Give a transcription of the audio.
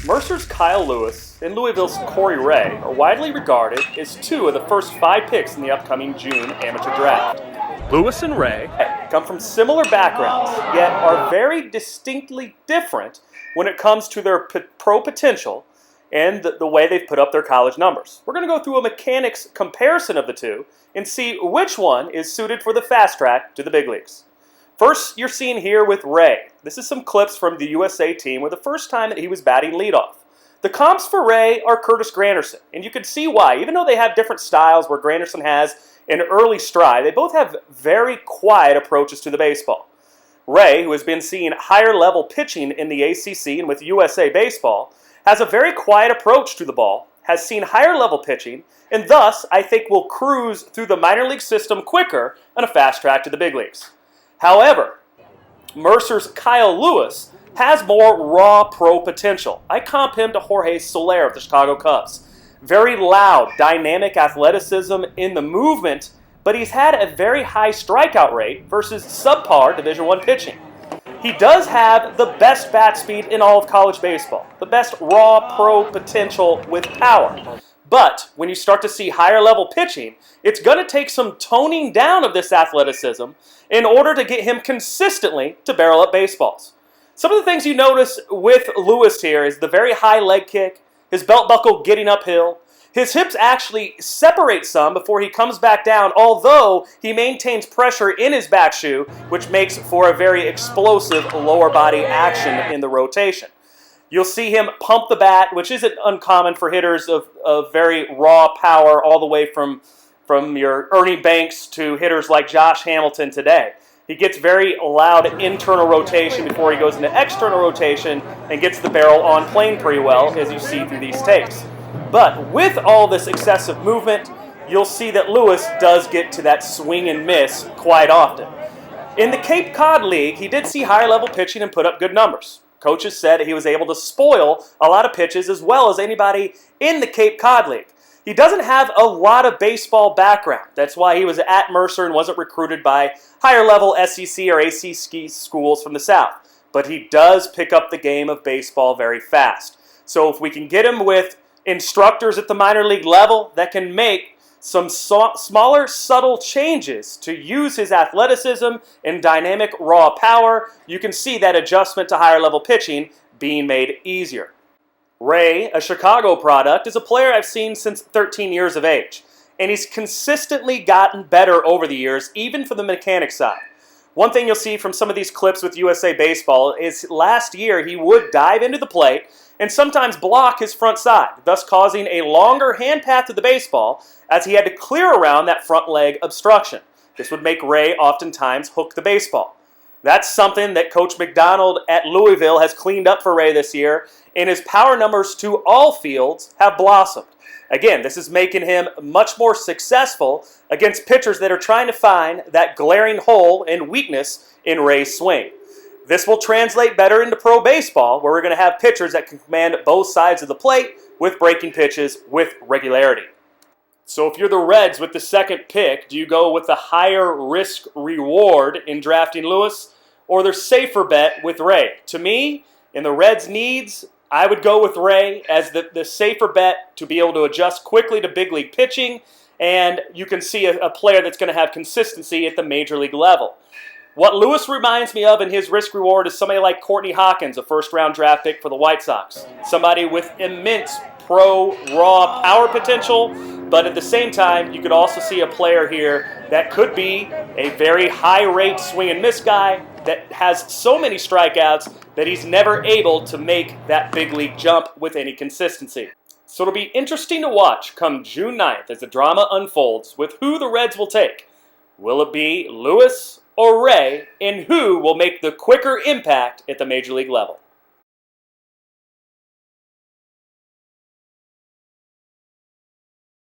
Mercer's Kyle Lewis and Louisville's Corey Ray are widely regarded as two of the first 5 picks in the upcoming June amateur draft. Lewis and Ray come from similar backgrounds, yet are very distinctly different when it comes to their pro potential and the way they've put up their college numbers. We're going to go through a mechanics comparison of the two and see which one is suited for the fast track to the big leagues. First, you're seeing here with Ray. This is some clips from the USA team where the first time that he was batting leadoff. The comps for Ray are Curtis Granderson, and you can see why. Even though they have different styles where Granderson has an early stride, they both have very quiet approaches to the baseball. Ray, who has been seeing higher level pitching in the ACC and with USA Baseball, has a very quiet approach to the ball, has seen higher level pitching, and thus I think will cruise through the minor league system quicker on a fast track to the big leagues. However, Mercer's Kyle Lewis has more raw pro potential. I comp him to Jorge Soler of the Chicago Cubs. Very loud, dynamic athleticism in the movement, but he's had a very high strikeout rate versus subpar Division I pitching. He does have the best bat speed in all of college baseball, the best raw pro potential with power. But when you start to see higher level pitching, it's going to take some toning down of this athleticism in order to get him consistently to barrel up baseballs. Some of the things you notice with Lewis here is the very high leg kick, his belt buckle getting uphill. His hips actually separate some before he comes back down, although he maintains pressure in his back shoe, which makes for a very explosive lower body action in the rotation. You'll see him pump the bat, which isn't uncommon for hitters of very raw power all the way from your Ernie Banks to hitters like Josh Hamilton today. He gets very loud internal rotation before he goes into external rotation and gets the barrel on plane pretty well, as you see through these tapes. But with all this excessive movement, you'll see that Lewis does get to that swing and miss quite often. In the Cape Cod League, he did see higher level pitching and put up good numbers. Coaches said he was able to spoil a lot of pitches as well as anybody in the Cape Cod League. He doesn't have a lot of baseball background. That's why he was at Mercer and wasn't recruited by higher level SEC or ACC schools from the South. But he does pick up the game of baseball very fast. So if we can get him with instructors at the minor league level that can make some smaller, subtle changes to use his athleticism and dynamic raw power, you can see that adjustment to higher level pitching being made easier. Ray, a Chicago product, is a player I've seen since 13 years of age, and he's consistently gotten better over the years, even for the mechanics side. One thing you'll see from some of these clips with USA Baseball is last year he would dive into the plate and sometimes block his front side, thus causing a longer hand path to the baseball as he had to clear around that front leg obstruction. This would make Ray oftentimes hook the baseball. That's something that Coach McDonald at Louisville has cleaned up for Ray this year, and his power numbers to all fields have blossomed. Again, this is making him much more successful against pitchers that are trying to find that glaring hole and weakness in Ray's swing. This will translate better into pro baseball, where we're going to have pitchers that can command both sides of the plate with breaking pitches with regularity. So if you're the Reds with the second pick, do you go with the higher risk reward in drafting Lewis, or the safer bet with Ray? To me, in the Reds' needs, I would go with Ray as the safer bet to be able to adjust quickly to big league pitching, and you can see a player that's going to have consistency at the major league level. What Lewis reminds me of in his risk reward is somebody like Courtney Hawkins, a first-round draft pick for the White Sox. Somebody with immense pro raw power potential, but at the same time, you could also see a player here that could be a very high-rate swing and miss guy that has so many strikeouts that he's never able to make that big league jump with any consistency. So it'll be interesting to watch come June 9th as the drama unfolds with who the Reds will take. Will it be Lewis or Ray, and who will make the quicker impact at the major league level?